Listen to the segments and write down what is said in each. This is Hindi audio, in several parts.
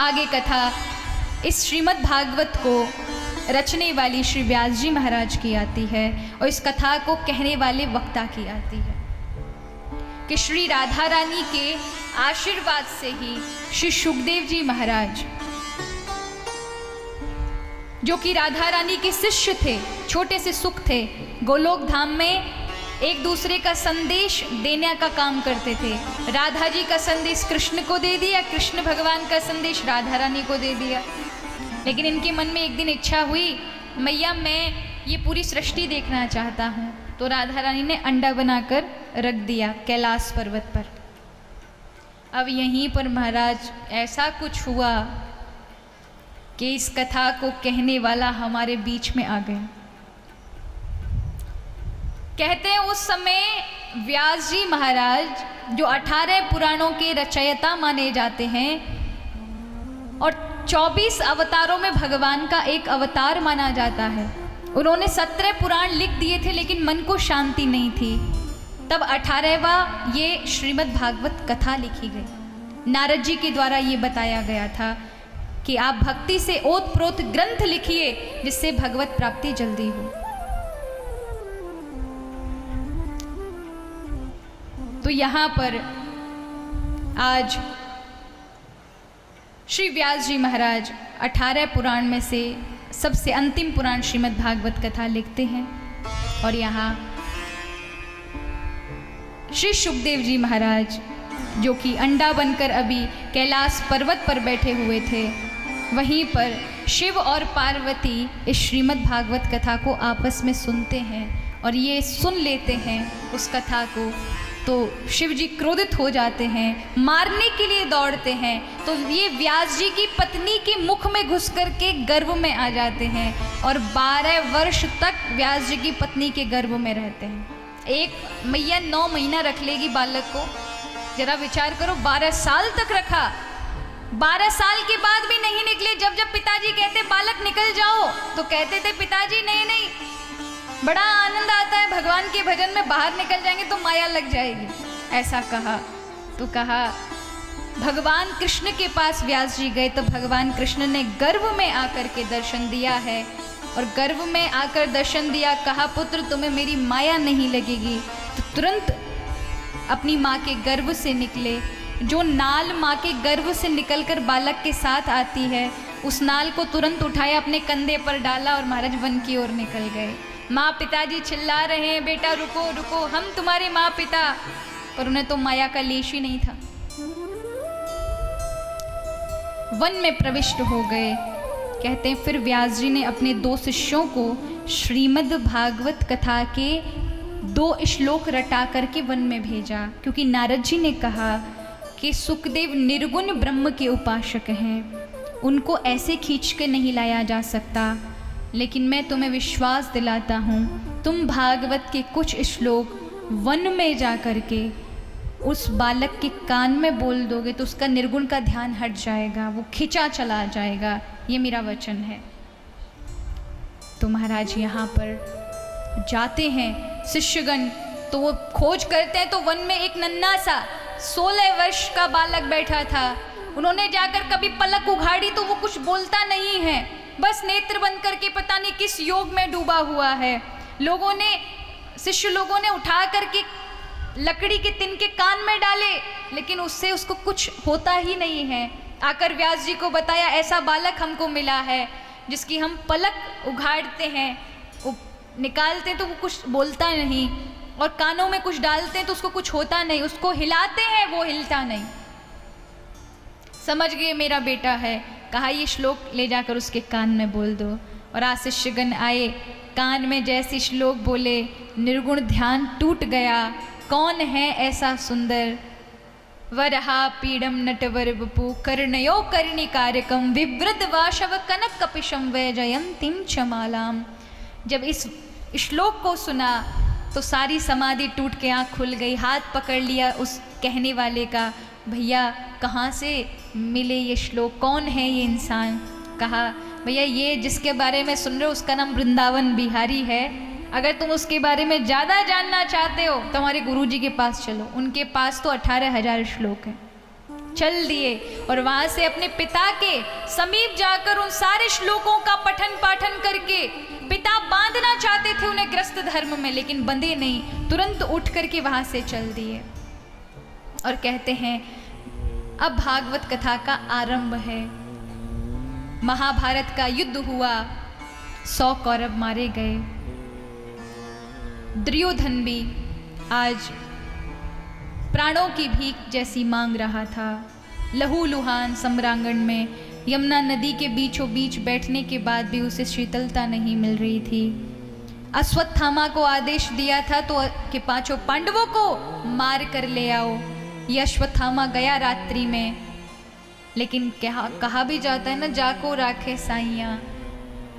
आगे कथा इस श्रीमद् भागवत को रचने वाली श्री व्यास जी महाराज की आती है और इस कथा को कहने वाले वक्ता की आती है कि श्री राधा रानी के आशीर्वाद से ही श्री सुखदेव जी महाराज, जो कि राधा रानी के शिष्य थे, छोटे से सुख थे, गोलोक धाम में एक दूसरे का संदेश देने का काम करते थे। राधा जी का संदेश कृष्ण को दे दिया, कृष्ण भगवान का संदेश राधा रानी को दे दिया। लेकिन इनके मन में एक दिन इच्छा हुई, मैया मैं ये पूरी सृष्टि देखना चाहता हूँ। तो राधा रानी ने अंडा बनाकर रख दिया कैलाश पर्वत पर। अब यहीं पर महाराज ऐसा कुछ हुआ कि इस कथा को कहने वाला हमारे बीच में आ गया। कहते हैं उस समय व्यास जी महाराज, जो 18 पुराणों के रचयिता माने जाते हैं और 24 अवतारों में भगवान का एक अवतार माना जाता है, उन्होंने 17 पुराण लिख दिए थे, लेकिन मन को शांति नहीं थी। तब 18वां ये श्रीमद् भागवत कथा लिखी गई। नारद जी के द्वारा ये बताया गया था कि आप भक्ति से ओतप्रोत ग्रंथ लिखिए जिससे भगवत प्राप्ति जल्दी हो। तो यहाँ पर आज श्री व्यास जी महाराज 18 पुराण में से सबसे अंतिम पुराण श्रीमद् भागवत कथा लिखते हैं। और यहाँ श्री सुखदेव जी महाराज, जो कि अंडा बनकर अभी कैलाश पर्वत पर बैठे हुए थे, वहीं पर शिव और पार्वती इस श्रीमद् भागवत कथा को आपस में सुनते हैं और ये सुन लेते हैं उस कथा को। तो शिव जी क्रोधित हो जाते हैं, मारने के लिए दौड़ते हैं। तो ये व्यास जी की पत्नी के मुख में घुस करके गर्भ में आ जाते हैं और 12 वर्ष तक व्यास जी की पत्नी के गर्भ में रहते हैं। एक मैया 9 महीना रख लेगी बालक को, जरा विचार करो, 12 साल तक रखा। 12 साल के बाद भी नहीं निकले। जब जब पिताजी कहते बालक निकल जाओ, तो कहते थे पिताजी नहीं नहीं, बड़ा आनंद आता है भगवान के भजन में, बाहर निकल जाएंगे तो माया लग जाएगी। ऐसा कहा तो कहा भगवान कृष्ण के पास व्यास जी गए तो भगवान कृष्ण ने गर्भ में आकर के दर्शन दिया है और गर्भ में आकर दर्शन दिया, कहा पुत्र तुम्हें मेरी माया नहीं लगेगी। तो तुरंत अपनी माँ के गर्भ से निकले। जो नाल माँ के गर्भ से निकलकर बालक के साथ आती है, उस नाल को तुरंत उठाया, अपने कंधे पर डाला और महाराज वन की ओर निकल गए। माँ पिताजी चिल्ला रहे हैं, बेटा रुको रुको, हम तुम्हारे माँ पिता, पर उन्हें तो माया का लेश ही नहीं था। वन में प्रविष्ट हो गए। कहते हैं फिर व्यास जी ने अपने 2 शिष्यों को श्रीमद् भागवत कथा के 2 श्लोक रटा करके वन में भेजा, क्योंकि नारद जी ने कहा कि सुखदेव निर्गुण ब्रह्म के उपासक हैं, उनको ऐसे खींच के नहीं लाया जा सकता। लेकिन मैं तुम्हें विश्वास दिलाता हूँ, तुम भागवत के कुछ श्लोक वन में जा कर के उस बालक के कान में बोल दोगे तो उसका निर्गुण का ध्यान हट जाएगा, वो खिंचा चला जाएगा, ये मेरा वचन है। तो महाराज यहाँ पर जाते हैं शिष्यगण, तो वो खोज करते हैं तो वन में एक नन्हा सा 16 वर्ष का बालक बैठा था। उन्होंने जाकर कभी पलक उघाड़ी तो वो कुछ बोलता नहीं है, बस नेत्र बंद करके पता नहीं किस योग में डूबा हुआ है। शिष्य लोगों ने उठा करके लकड़ी के तिनके कान में डाले, लेकिन उससे उसको कुछ होता ही नहीं है। आकर व्यास जी को बताया ऐसा बालक हमको मिला है जिसकी हम पलक उघाड़ते हैं, निकालते हैं तो वो कुछ बोलता नहीं, और कानों में कुछ डालते हैं तो उसको कुछ होता नहीं, उसको हिलाते हैं वो हिलता नहीं। समझ गए मेरा बेटा है। कहा ये श्लोक ले जाकर उसके कान में बोल दो। और आज शिष्यगण आए, कान में जैसे श्लोक बोले, निर्गुण ध्यान टूट गया। कौन है ऐसा सुंदर, वरहा पीड़म नटवर वपु कर्णयो कर्णिकारकम विवृत वाशव कनक कपिशम वैजयंतीम चमालाम। जब इस श्लोक को सुना तो सारी समाधि टूट के आँख खुल गई। हाथ पकड़ लिया उस कहने वाले का, भैया कहाँ से मिले ये श्लोक, कौन है ये इंसान। कहा भैया ये जिसके बारे में सुन रहे हो उसका नाम वृंदावन बिहारी है। अगर तुम उसके बारे में ज़्यादा जानना चाहते हो तो हमारे गुरुजी के पास चलो, उनके पास तो 18,000 श्लोक हैं। चल दिए और वहां से अपने पिता के समीप जाकर उन सारे श्लोकों का पठन पाठन करके पिता बांधना चाहते थे उन्हें ग्रस्त धर्म में, लेकिन बंधे नहीं, तुरंत उठ करके वहां से चल दिए। और कहते हैं अब भागवत कथा का आरंभ है। महाभारत का युद्ध हुआ, 100 कौरव मारे गए। दुर्योधन भी आज प्राणों की भीख जैसी मांग रहा था। लहूलुहान सम्रांगण में यमुना नदी के बीचों बीच बैठने के बाद भी उसे शीतलता नहीं मिल रही थी। अश्वत्थामा को आदेश दिया था तो कि 5 पांडवों को मार कर ले आओ। ये अश्वत्थामा गया रात्रि में, लेकिन कहा भी जाता है ना, जाको राखे साइयाँ।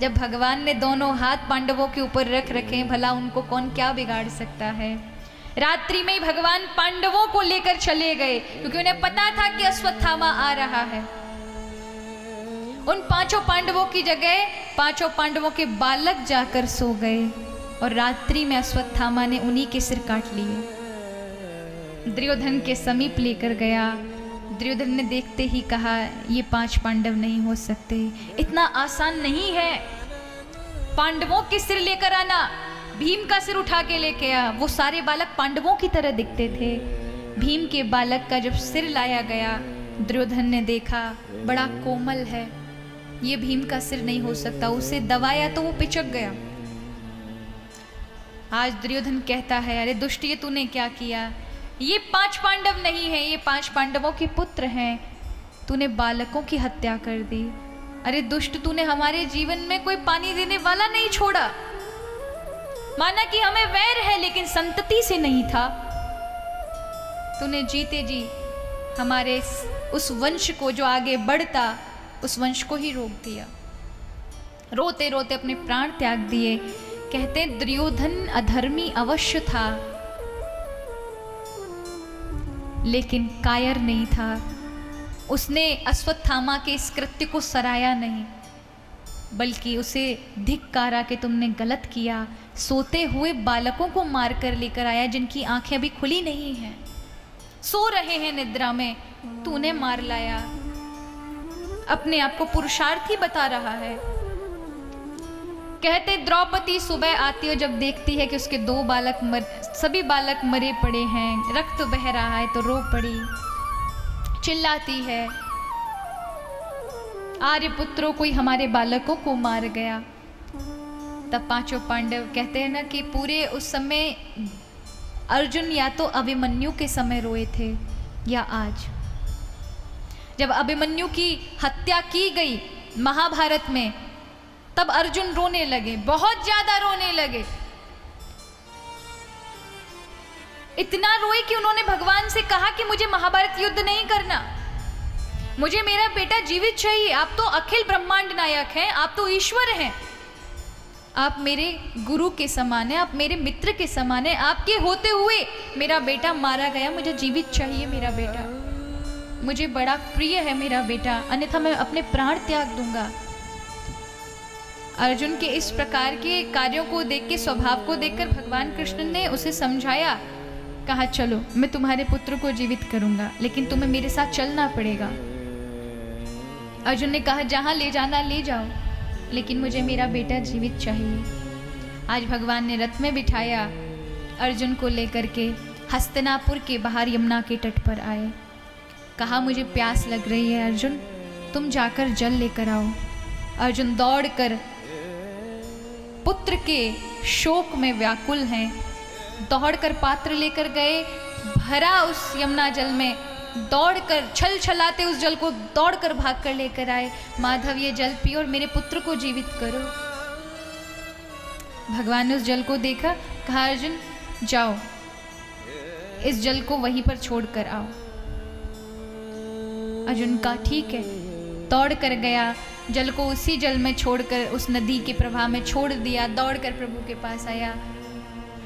जब भगवान ने दोनों हाथ पांडवों के ऊपर रख रखे, भला उनको कौन क्या बिगाड़ सकता है। रात्रि में ही भगवान पांडवों को लेकर चले गए, क्योंकि उन्हें पता था कि अश्वत्थामा आ रहा है। उन 5 पांडवों की जगह 5 पांडवों के बालक जाकर सो गए और रात्रि में अश्वत्थामा ने उन्हीं के सिर काट लिए। दुर्योधन के समीप लेकर गया। दुर्योधन ने देखते ही कहा, ये 5 पांडव नहीं हो सकते, इतना आसान नहीं है पांडवों के सिर लेकर आना। भीम का सिर उठा के लेके आया। वो सारे बालक पांडवों की तरह दिखते थे। भीम के बालक का जब सिर लाया गया, दुर्योधन ने देखा बड़ा कोमल है, ये भीम का सिर नहीं हो सकता। उसे दबाया तो वो पिचक गया। आज दुर्योधन कहता है, अरे दुष्ट, ये तूने क्या किया? ये 5 पांडव नहीं है, ये 5 पांडवों के पुत्र हैं, तूने बालकों की हत्या कर दी। अरे दुष्ट, तूने हमारे जीवन में कोई पानी देने वाला नहीं छोड़ा। माना कि हमें वैर है, लेकिन संतति से नहीं था। तूने जीते जी हमारे उस वंश को जो आगे बढ़ता, उस वंश को ही रोक दिया। रोते रोते अपने प्राण त्याग दिए। कहते दुर्योधन अधर्मी अवश्य था, लेकिन कायर नहीं था। उसने अश्वत्थामा के इस कृत्य को सराया नहीं, बल्कि उसे धिक्कारा कि तुमने गलत किया। सोते हुए बालकों को मार कर लेकर आया, जिनकी आंखें अभी खुली नहीं हैं, सो रहे हैं निद्रा में, तूने मार लाया। अपने आप को पुरुषार्थी बता रहा है। कहते द्रौपदी सुबह आती है, जब देखती है कि उसके 2 बालक सभी बालक मरे पड़े हैं, रक्त बह रहा है, तो रो पड़ी, चिल्लाती है, आर्यपुत्रों कोई हमारे बालकों को मार गया। तब 5 पांडव कहते हैं ना कि पूरे उस समय अर्जुन या तो अभिमन्यु के समय रोए थे या आज, जब अभिमन्यु की हत्या की गई महाभारत में, तब अर्जुन रोने लगे, बहुत ज्यादा रोने लगे। इतना रोए कि उन्होंने भगवान से कहा कि मुझे महाभारत युद्ध नहीं करना, मुझे मेरा बेटा जीवित चाहिए। आप तो अखिल ब्रह्मांड नायक हैं, आप तो ईश्वर हैं, आप मेरे गुरु के समान हैं, आप मेरे मित्र के समान हैं। आपके होते हुए मेरा बेटा मारा गया, मुझे जीवित चाहिए मेरा बेटा, मुझे बड़ा प्रिय है मेरा बेटा, अन्यथा मैं अपने प्राण त्याग दूंगा। अर्जुन के इस प्रकार के कार्यों को देख के, स्वभाव को देखकर भगवान कृष्ण ने उसे समझाया, कहा चलो मैं तुम्हारे पुत्र को जीवित करूंगा, लेकिन तुम्हें मेरे साथ चलना पड़ेगा। अर्जुन ने कहा जहां ले जाना ले जाओ, लेकिन मुझे मेरा बेटा जीवित चाहिए। आज भगवान ने रथ में बिठाया, अर्जुन को लेकर के हस्तिनापुर के बाहर यमुना के तट पर आए। कहा मुझे प्यास लग रही है अर्जुन, तुम जाकर जल लेकर आओ। अर्जुन दौड़कर, पुत्र के शोक में व्याकुल हैं, दौड़कर पात्र लेकर गए, भरा उस यमुना जल में, दौड़कर छल छलाते उस जल को दौड़कर भाग कर लेकर आए। माधव ये जल पियो और मेरे पुत्र को जीवित करो। भगवान ने उस जल को देखा, कहा अर्जुन जाओ, इस जल को वहीं पर छोड़ कर आओ। अर्जुन का ठीक है, दौड़ कर गया, जल को उसी जल में छोड़कर उस नदी के प्रवाह में छोड़ दिया, दौड़कर प्रभु के पास आया।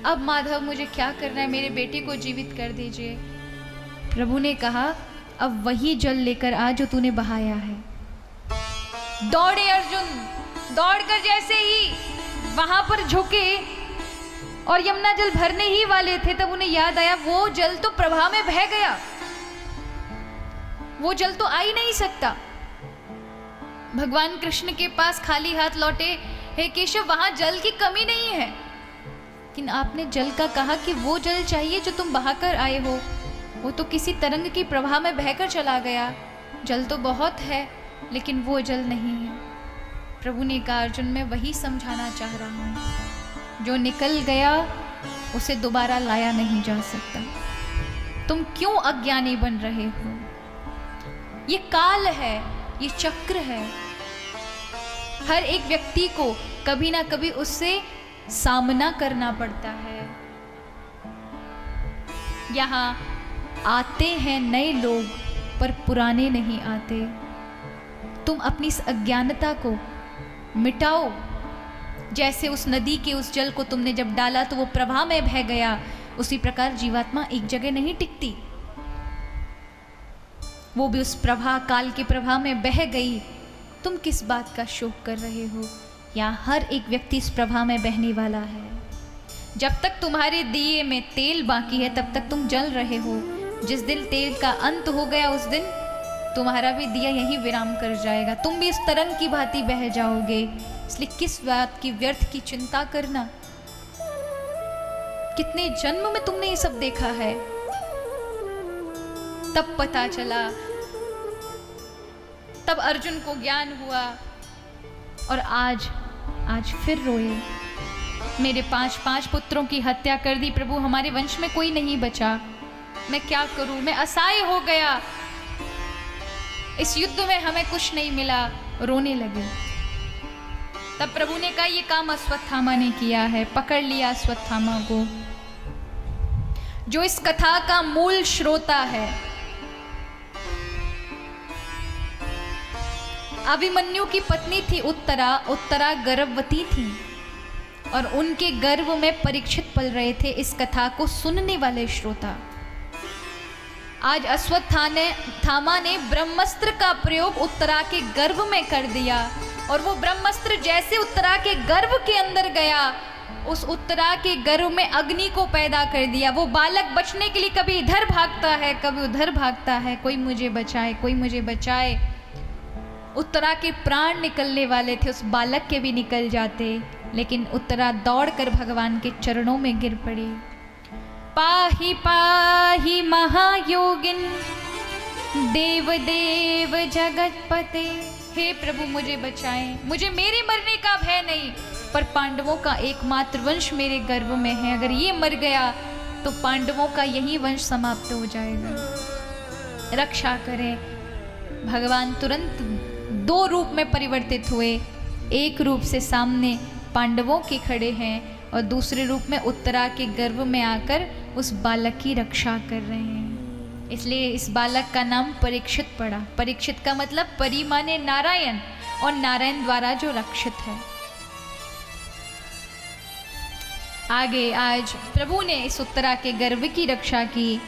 अब माधव मुझे क्या करना है, मेरे बेटे को जीवित कर दीजिए। प्रभु ने कहा अब वही जल लेकर आ जो तूने बहाया है। दौड़े अर्जुन, दौड़कर जैसे ही वहां पर झुके और यमुना जल भरने ही वाले थे, तब उन्हें याद आया वो जल तो प्रवाह में बह गया। वो जल तो आ ही नहीं सकता। भगवान कृष्ण के पास खाली हाथ लौटे, हे केशव वहां जल की कमी नहीं है, लेकिन आपने जल का कहा कि वो जल चाहिए जो तुम बहाकर आए हो, वो तो किसी तरंग की प्रवाह में बहकर चला गया। जल तो बहुत है लेकिन वो जल नहीं है। प्रभु ने कहा, अर्जुन मैं वही समझाना चाह रहा हूं, जो निकल गया उसे दोबारा लाया नहीं जा सकता। तुम क्यों अज्ञानी बन रहे हो? ये काल है, ये चक्र है। हर एक व्यक्ति को कभी ना कभी उससे सामना करना पड़ता है। यहाँ आते हैं नए लोग पर पुराने नहीं आते। तुम अपनी इस अज्ञानता को मिटाओ। जैसे उस नदी के उस जल को तुमने जब डाला तो वो प्रवाह में बह गया, उसी प्रकार जीवात्मा एक जगह नहीं टिकती, वो भी उस प्रवाह काल के प्रवाह में बह गई। तुम किस बात का शोक कर रहे हो? यहाँ हर एक व्यक्ति इस प्रवाह में बहने वाला है। जब तक तुम्हारे दिए में तेल बाकी है तब तक तुम जल रहे हो। जिस दिन तेल का अंत हो गया उस दिन तुम्हारा भी दिया यहीं विराम कर जाएगा, तुम भी इस तरंग की भांति बह जाओगे। इसलिए किस बात की व्यर्थ की चिंता करना? कितने जन्म में तुमने ये सब देखा है? तब पता चला, तब अर्जुन को ज्ञान हुआ और आज फिर रोए। मेरे 5 पुत्रों की हत्या कर दी प्रभु, हमारे वंश में कोई नहीं बचा, मैं क्या करूं? मैं असहाय हो गया, इस युद्ध में हमें कुछ नहीं मिला। रोने लगे। तब प्रभु ने कहा, ये काम अश्वत्थामा ने किया है। पकड़ लिया अश्वत्थामा को, जो इस कथा का मूल श्रोता है। अभिमन्यु की पत्नी थी उत्तरा, उत्तरा गर्भवती थी और उनके गर्भ में परीक्षित पल रहे थे इस कथा को सुनने वाले श्रोता। आज अश्वत्थामा ने ब्रह्मास्त्र का प्रयोग उत्तरा के गर्भ में कर दिया और वो ब्रह्मास्त्र जैसे उत्तरा के गर्भ के अंदर गया, उस उत्तरा के गर्भ में अग्नि को पैदा कर दिया। वो बालक बचने के लिए कभी इधर भागता है, कभी उधर भागता है, कोई मुझे बचाए, कोई मुझे बचाए। उत्तरा के प्राण निकलने वाले थे, उस बालक के भी निकल जाते, लेकिन उत्तरा दौड़कर भगवान के चरणों में गिर पड़ी। पाहि पाहि महायोगिन देव देव जगतपते, हे प्रभु मुझे बचाएं, मुझे मेरे मरने का भय नहीं, पर पांडवों का एकमात्र वंश मेरे गर्भ में है, अगर ये मर गया तो पांडवों का यही वंश समाप्त हो जाएगा, रक्षा करें। भगवान तुरंत 2 रूप में परिवर्तित हुए, एक रूप से सामने पांडवों के खड़े हैं और दूसरे रूप में उत्तरा के गर्भ में आकर उस बालक की रक्षा कर रहे हैं। इसलिए इस बालक का नाम परीक्षित पड़ा। परीक्षित का मतलब परी माने नारायण और नारायण द्वारा जो रक्षित है। आगे आज प्रभु ने इस उत्तरा के गर्भ की रक्षा की